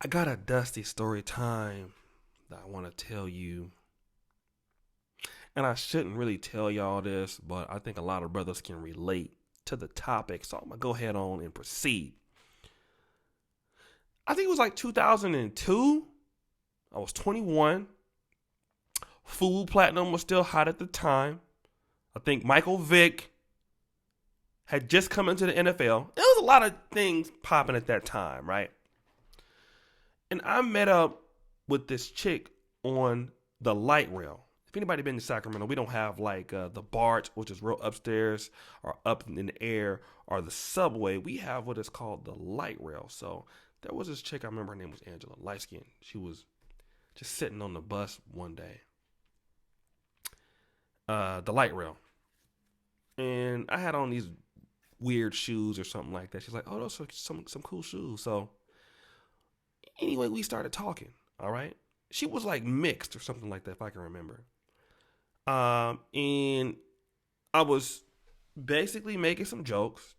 I got a dusty story time that I want to tell you. And I shouldn't really tell y'all this, but I think a lot of brothers can relate to the topic. So I'm going to go ahead on and proceed. I think it was like 2002. I was 21. Full Platinum was still hot at the time. I think Michael Vick had just come into the NFL. There was a lot of things popping at that time, right? And I met up with this chick on the light rail. If anybody been to Sacramento, we don't have like the BART, which is real upstairs or up in the air, or the subway. We have what is called the light rail. So there was this chick, I remember her name was Angela, light skin. She was just sitting on the bus one day, the light rail. And I had on these weird shoes or something like that. She's like, oh, those are some cool shoes. So anyway, we started talking, all right? She was like mixed or something like that, if I can remember. And I was basically making some jokes.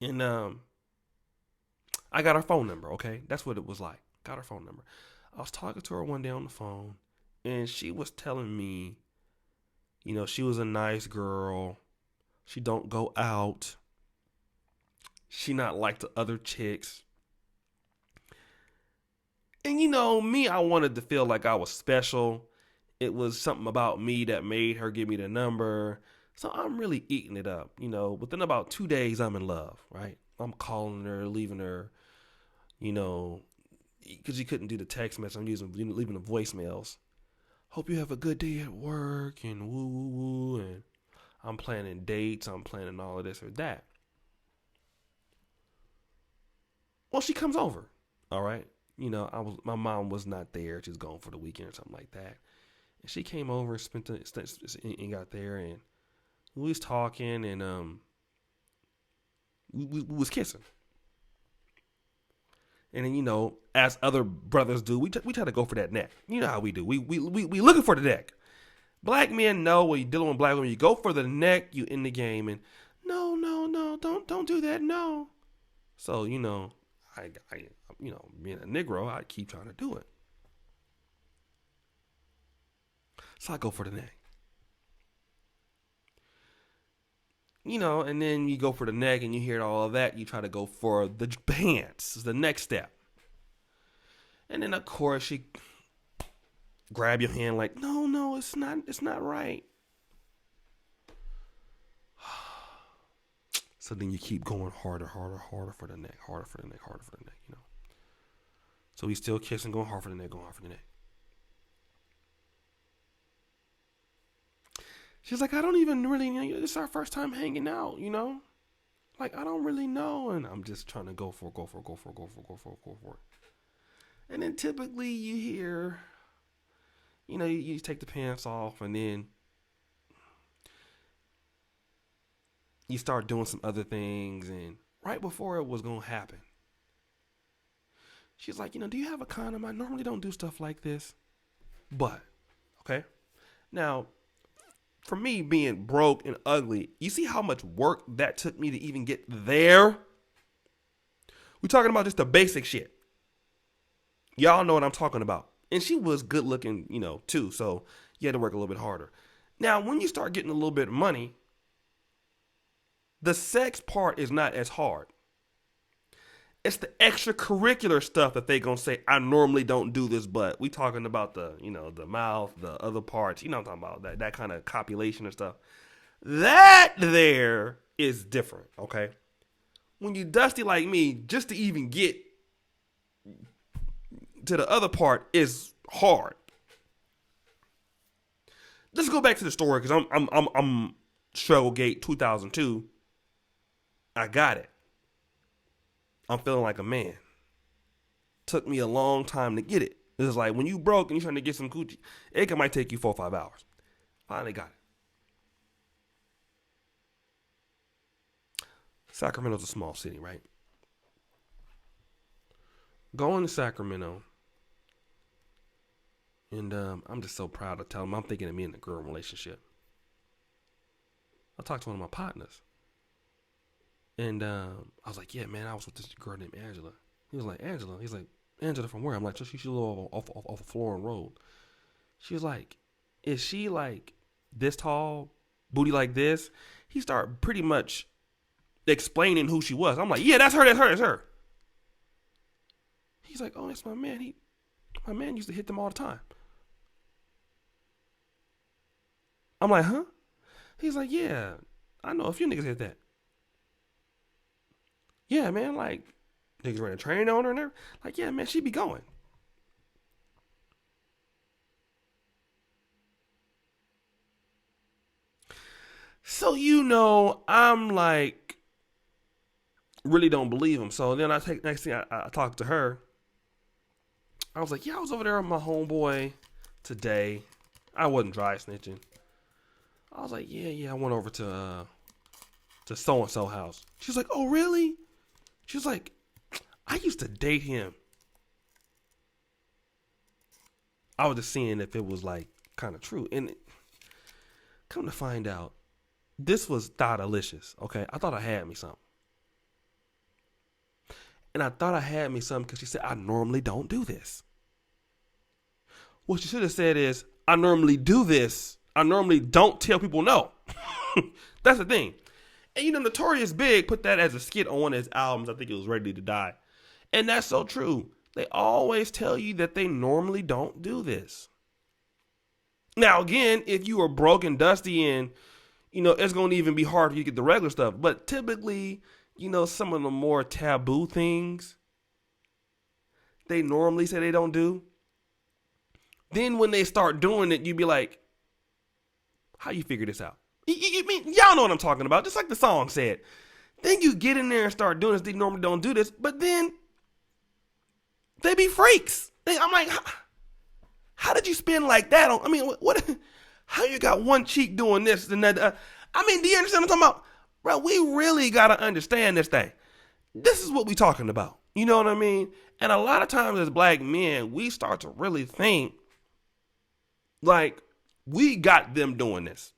And I got her phone number, okay? That's what it was like. Got her phone number. I was talking to her one day on the phone, and she was telling me, she was a nice girl. She don't go out. She not like the other chicks. And me, I wanted to feel like I was special. It was something about me that made her give me the number. So I'm really eating it up. Within about 2 days, I'm in love, right? I'm calling her, leaving her, because you couldn't do the text message. I'm leaving the voicemails. Hope you have a good day at work and woo, woo, woo. And I'm planning dates. I'm planning all of this or that. Well, she comes over, all right? My mom was not there. She's gone for the weekend or something like that. And she came over and got there, and we was talking, and we was kissing. And then, as other brothers do, we try to go for that neck. You know how we do. We looking for the neck. Black men know when you're dealing with black women, you go for the neck, you in the game, and no, don't do that, no. So I being a Negro, I keep trying to do it. So I go for the neck. And then you go for the neck and you hear all of that. You try to go for the pants, the next step. And then, of course, she grab your hand like, no, it's not right. So then you keep going harder for the neck, harder for the neck. So he's still kissing, going hard for the neck, going hard for the neck. She's like, I don't even really know. This is our first time hanging out, Like, I don't really know. And I'm just trying to go for it. And then typically you hear, you take the pants off and then you start doing some other things. And right before it was going to happen, she's like, do you have a condom? I normally don't do stuff like this. But, okay. Now, for me being broke and ugly, you see how much work that took me to even get there? We're talking about just the basic shit. Y'all know what I'm talking about. And she was good looking, too. So you had to work a little bit harder. Now, when you start getting a little bit of money, the sex part is not as hard. It's the extracurricular stuff that they gonna say, I normally don't do this, but we talking about the, the mouth, the other parts, I'm talking about that kind of copulation and stuff. That there is different, okay? When you dusty like me, just to even get to the other part is hard. Let's go back to the story because I'm Strugglegate 2002. I got it. I'm feeling like a man. Took me a long time to get it. It's like when you broke and you're trying to get some coochie, it might take you 4 or 5 hours. Finally got it. Sacramento's a small city, right? Going to Sacramento, and I'm just so proud to tell them I'm thinking of me and the girl relationship. I talked to one of my partners. And I was like, yeah, man, I was with this girl named Angela. He was like, Angela. He's like, Angela from where? I'm like, she live off of Florin Road. She was like, is she like this tall, booty like this? He started pretty much explaining who she was. I'm like, yeah, that's her, that's her. He's like, oh, that's my man. My man used to hit them all the time. I'm like, huh? He's like, yeah, I know a few niggas hit that. Yeah, man, like, niggas ran a train on her and everything. Like, yeah, man, she be going. So, I'm like, really don't believe him. So then next thing I talked to her. I was like, yeah, I was over there with my homeboy today. I wasn't dry snitching. I was like, yeah, I went over to so-and-so house. She was like, oh, really? She was like, I used to date him. I was just seeing if it was like kind of true. And come to find out, this was thought-alicious, okay? I thought I had me something. And I thought I had me something because she said, I normally don't do this. What she should have said is, I normally do this. I normally don't tell people no. That's the thing. And Notorious Big put that as a skit on one of his albums. I think it was Ready to Die. And that's so true. They always tell you that they normally don't do this. Now, again, if you are broke and dusty and, it's going to even be hard for you to get the regular stuff. But typically, some of the more taboo things they normally say they don't do. Then when they start doing it, you be like, how you figure this out? Y'all know what I'm talking about. Just like the song said. Then you get in there and start doing this. They normally don't do this. But then they be freaks. I'm like, how did you spend like that? What? How you got one cheek doing this and that? Do you understand what I'm talking about? Bro, we really got to understand this thing. This is what we talking about. You know what I mean? And a lot of times as black men, we start to really think like we got them doing this.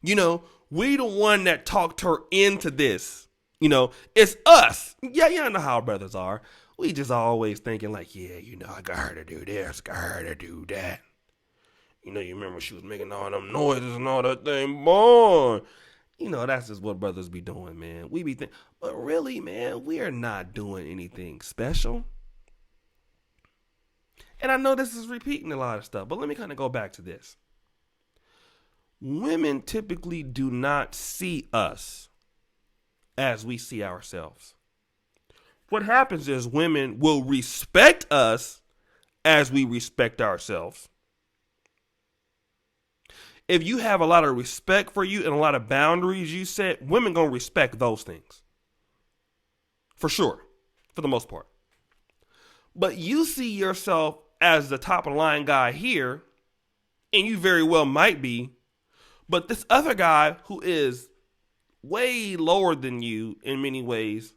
We the one that talked her into this. It's us. Yeah, I know how brothers are. We just always thinking like, yeah, I got her to do this, got her to do that. You remember she was making all them noises and all that thing, boy. That's just what brothers be doing, man. We be thinking, but really, man, we are not doing anything special. And I know this is repeating a lot of stuff, but let me kind of go back to this. Women typically do not see us as we see ourselves. What happens is women will respect us as we respect ourselves. If you have a lot of respect for you and a lot of boundaries you set, women gonna respect those things. For sure, for the most part. But you see yourself as the top of the line guy here, and you very well might be, but this other guy who is way lower than you in many ways,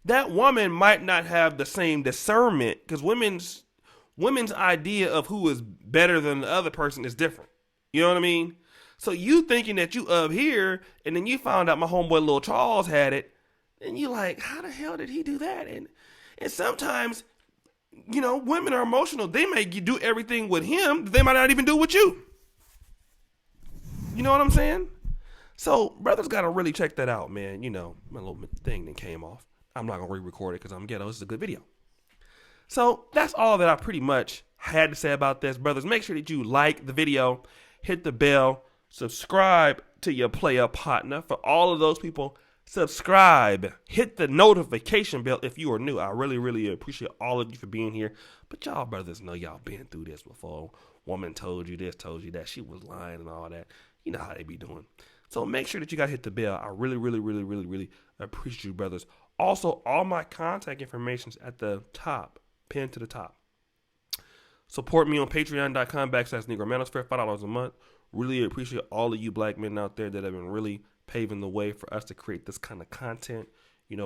that woman might not have the same discernment because women's idea of who is better than the other person is different. You know what I mean? So you thinking that you up here, and then you found out my homeboy Lil Charles had it, and you like, how the hell did he do that? And sometimes, women are emotional. They may do everything with him. They might not even do with you. You know what I'm saying? So brothers got to really check that out, man. My little thing that came off. I'm not going to re-record it because I'm ghetto. This is a good video. So that's all that I pretty much had to say about this. Brothers, make sure that you like the video, hit the bell, subscribe to your player partner. For all of those people, subscribe, hit the notification bell if you are new. I really, really appreciate all of you for being here. But y'all brothers know y'all been through this before. Woman told you this, told you that. She was lying and all that. You know how they be doing. So make sure that you got to hit the bell. I really, really, really, really, really appreciate you, brothers. Also, all my contact information is at the top, pinned to the top. Support me on patreon.com/NegroManosphere, $5 a month. Really appreciate all of you black men out there that have been really paving the way for us to create this kind of content.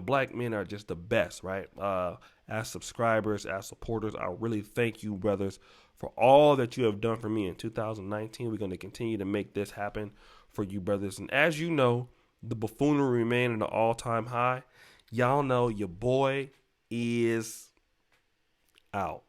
Black men are just the best, right? As subscribers, as supporters, I really thank you, brothers, for all that you have done for me in 2019. We're going to continue to make this happen for you, brothers. And as you know, the buffoonery remain at an all-time high. Y'all know your boy is out.